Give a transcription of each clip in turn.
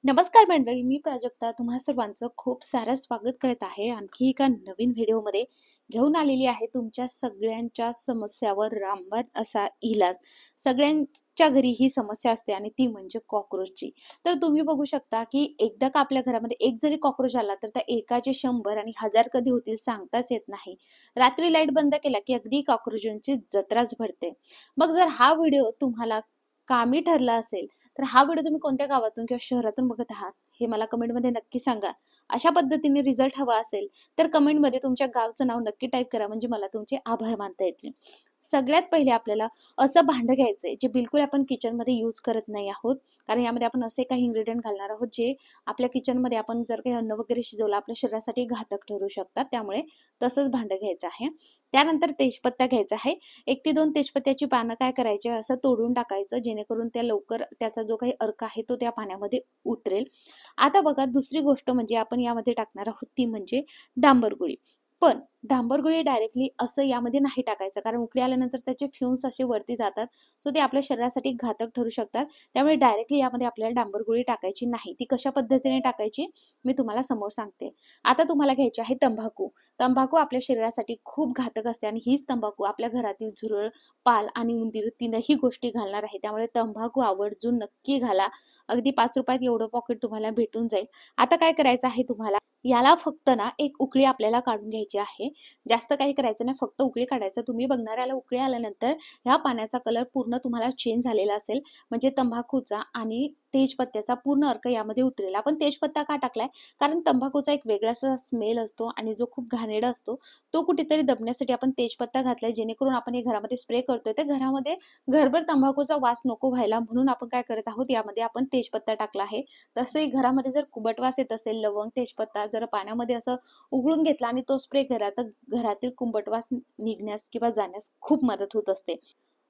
नमस्कार मंडळी, मी प्राजक्ता तुम्हा सर्वांचं खूप सारं स्वागत करत आहे. आणखी एका नवीन व्हिडिओमध्ये घेऊन आलेली आहे तुमच्या सगळ्यांच्या समस्यावर रामबाण असा इलाज. सगळ्यांच्या घरी ही समस्या असते आणि ती म्हणजे कॉकरोचची. तर तुम्ही बघू शकता की एकदा का आपल्या घरामध्ये एक जरी कॉकरोच आला तर त्या एकाचे 100 आणि 1000 कधी होतील सांगताच येत नाही. रात्री लाईट बंद केला की अगदी कॉकरोचांची जत्राच भरते. मग जर हा व्हिडिओ तुम्हाला कामी ठरला असेल तर हा व्हिडिओ तुम्ही कोणत्या गावातून किंवा शहरातून बघत आहात हे मला कमेंटमध्ये नक्की सांगा. अशा पद्धतीने रिझल्ट हवा असेल तर कमेंटमध्ये तुमच्या गावचं नाव नक्की टाईप करा, म्हणजे मला तुमचे आभार मानता येतील. सगळ्यात पहिले आपल्याला असं भांडं घ्यायचंय जे बिलकुल आपण किचनमध्ये यूज करत नाही आहोत, कारण यामध्ये आपण असे काही इन्ग्रेडियंट घालणार आहोत जे आपल्या किचनमध्ये आपण जर काही अन्न वगैरे शिजवलं आपल्या शरीरासाठी घातक ठरू शकतात. त्यामुळे तसंच भांडं घ्यायचं आहे. त्यानंतर तेजपत्ता घ्यायचा आहे. 1 ते 2 तेजपत्त्याची पानं काय करायचे असं तोडून टाकायचं, जेणेकरून त्या लवकर त्याचा जो काही अर्क आहे तो त्या पाण्यामध्ये उतरेल. आता बघा, दुसरी गोष्ट म्हणजे आपण यामध्ये टाकणार आहोत ती म्हणजे डांबरगोळी. पण डांबरगोळी डायरेक्टली असं यामध्ये नाही टाकायचं, कारण उकळी आल्यानंतर त्याचे फ्युम्स असे वरती जातात. सो ते आपल्या शरीरासाठी घातक ठरू शकतात. त्यामुळे डायरेक्टली यामध्ये आपल्याला डांबरगोळी टाकायची नाही. ती कशा पद्धतीने टाकायची मी तुम्हाला समोर सांगते. आता तुम्हाला घ्यायची आहे तंबाखू. तंबाखू आपल्या शरीरासाठी खूप घातक असते आणि हीच तंबाखू आपल्या घरातील झुरळ, पाल आणि उंदीर तीनही गोष्टी घालणार आहे. त्यामुळे तंबाखू आवर्जून नक्की घाला. अगदी 5 रुपयात एवढं पॉकेट तुम्हाला भेटून जाईल. आता काय करायचं आहे तुम्हाला, याला फक्त ना एक उकळी आपल्याला काढून घ्यायची आहे. जास्त काही करायचं नाही, फक्त उकळी काढायचं. तुम्ही बघणार याला उकळी आल्यानंतर ह्या पाण्याचा कलर पूर्ण तुम्हाला चेंज झालेला असेल, म्हणजे तंबाखूचा आणि तेजपत्त्याचा पूर्ण अर्क यामध्ये उतरेल. आपण तेजपत्ता का टाकलाय, कारण तंबाखूचा एक वेगळासा स्मेल असतो आणि जो खूप घाणेरडा असतो तो कुठेतरी दबण्यासाठी आपण तेजपत्ता घातलाय, जेणेकरून आपण हे घरामध्ये स्प्रे करतोय तर घरामध्ये घरभर तंबाखूचा वास नको व्हायला, म्हणून आपण काय करत आहोत, यामध्ये आपण तेजपत्ता टाकला आहे. तसंही घरामध्ये जर कुबट वास येत असेल, लवंग तेजपत्ता जर पाण्यामध्ये असं उघळून घेतला आणि तो स्प्रे करा तर घरातील कुंबट वास निघण्यास किंवा जाण्यास खूप मदत होत असते.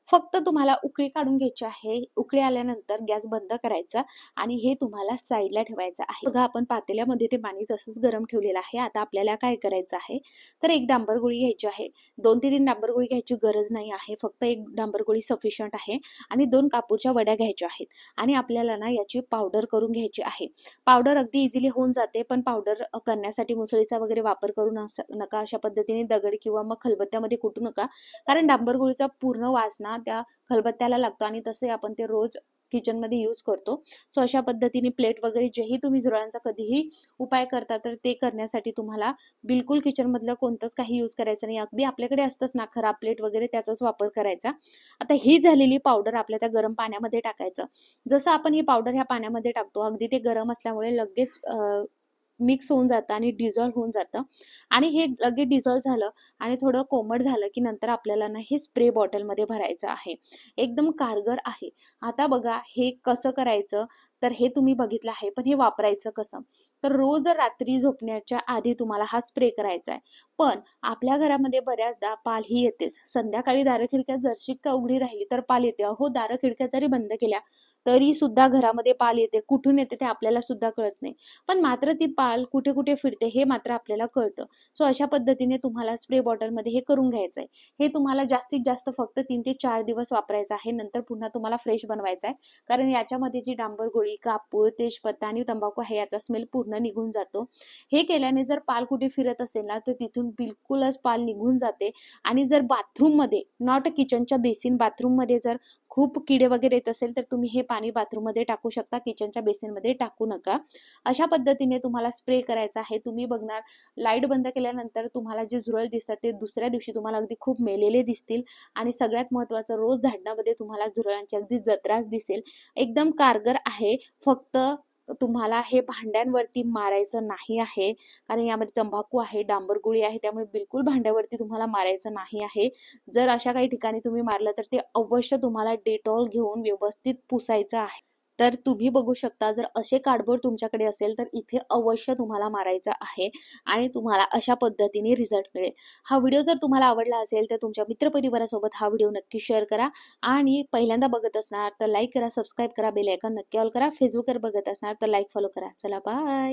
फक्त तुम्हाला उकळी काढून घ्यायची आहे. उकळी आल्यानंतर गॅस बंद करायचा आणि हे तुम्हाला साईडला ठेवायचं आहे. बघा, आपण पातेल्यामध्ये ते पाणी तसंच गरम ठेवलेलं आहे. आता आपल्याला काय करायचं आहे, तर एक डांबर गोळी घ्यायची आहे. 2 ते 3 डांबर गोळी घ्यायची गरज नाही आहे. फक्त एक डांबर गोळी सफिशियंट आहे आणि 2 कापूरच्या वड्या घ्यायच्या आहेत आणि आपल्याला ना याची पावडर करून घ्यायची आहे. पावडर अगदी इझिली होऊन जाते, पण पावडर करण्यासाठी मुसळीचा वगैरे वापर करू नका. अशा पद्धतीने दगड किंवा मग खलबत्त्यामध्ये कुटू नका, कारण डांबर गोळीचा पूर्ण वास ना त्या खलबत्त्याला लागतो आणि तसे आपण ते रोज किचनमध्ये यूज करतो. सो अशा पद्धतीने प्लेट वगैरे जेही तुम्ही झुरळांचा कधीही उपाय करता तर ते करण्यासाठी तुम्हाला बिलकुल किचन मधलं कोणतंच काही यूज करायचं नाही. अगदी आपल्याकडे असतंच ना खराब प्लेट वगैरे, त्याचाच वापर करायचा. आता ही झालेली पावडर आपल्या त्या गरम पाण्यामध्ये टाकायचं. जसं आपण ही पावडर ह्या पाण्यामध्ये टाकतो, अगदी ते गरम असल्यामुळे लगेच मिक्स होऊन जातं आणि डिझॉल्व्ह होऊन जातं. आणि हे लगेच डिझॉल्व्ह झालं आणि थोडं कोमट झालं की नंतर आपल्याला ना हे स्प्रे बॉटलमध्ये भरायचं आहे. एकदम कारगर आहे. आता बघा हे कसं करायचं, तर हे तुम्ही बघितलं आहे, पण हे वापरायचं कसं, तर रोज रात्री झोपण्याच्या आधी तुम्हाला हा स्प्रे करायचा आहे. पण आपल्या घरामध्ये बऱ्याचदा पाल ही येतेच. संध्याकाळी दारं खिडक्या जरशी का उघडी राहिली तर पाल येते. अहो, दारं खिडक्या जरी बंद केल्या तरी सुद्धा घरामध्ये पाल येते. कुठून येते ते आपल्याला सुद्धा कळत नाही, पण मात्र ती पाल कुठे कुठे फिरते हे मात्र आपल्याला कळतं. सो अशा पद्धतीने तुम्हाला स्प्रे बॉटलमध्ये हे करून घ्यायचं आहे. हे तुम्हाला जास्तीत जास्त फक्त 3 ते 4 दिवस वापरायचं आहे. नंतर पुन्हा तुम्हाला फ्रेश बनवायचं आहे, कारण याच्यामध्ये जी डांबर गोळी, कापूर, तेजपत्ता आणि तंबाखू आहे याचा स्मेल पूर्ण निघून जातो. हे केल्याने जर पाल कुठे फिरत असेल ना तर तिथून बिलकुलच पाल निघून जाते. आणि जर बाथरूममध्ये, नॉट किचनच्या बेसिन, बाथरूममध्ये जर खूप किडे वगैरे येत असेल तर तुम्ही हे पाणी बाथरूममध्ये टाकू शकता, किचनच्या बेसिनमध्ये टाकू नका. अशा पद्धतीने तुम्हाला स्प्रे करायचा आहे. तुम्ही बघणार लाईट बंद केल्यानंतर तुम्हाला जे झुरळ दिसतात ते दुसऱ्या दिवशी तुम्हाला अगदी खूप मेलेले दिसतील आणि सगळ्यात महत्त्वाचं, रोज झाडण्यामध्ये तुम्हाला झुरळांची अगदी जत्राच दिसेल. एकदम कारगर आहे. फक्त तुम्हाला हे भांड्यांवरती मारायचं नाही आहे, कारण यामध्ये तंबाखू आहे, डांबर गोळी आहे, त्यामुळे बिलकुल भांड्यावरती तुम्हाला मारायचं नाही आहे. जर अशा काही ठिकाणी तुम्ही मारलं तर ते अवश्य तुम्हाला डेटॉल घेऊन व्यवस्थित पुसायचं आहे. तर तुम्ही बघू शकता, जर असे कार्डबोर्ड तुमच्याकडे असेल तर इथे अवश्य तुम्हाला मारायचं आहे आणि तुम्हाला अशा पद्धतीने रिझल्ट मिळेल. हा व्हिडिओ जर तुम्हाला आवडला असेल तर तुमच्या मित्रपरिवारासोबत हा व्हिडिओ नक्की शेअर करा आणि पहिल्यांदा बघत असणार तर लाईक करा, सबस्क्राईब करा, बेल आयकॉन नक्की ऑल करा. फेसबुकवर बघत असणार तर लाईक, फॉलो करा. चला, बाय.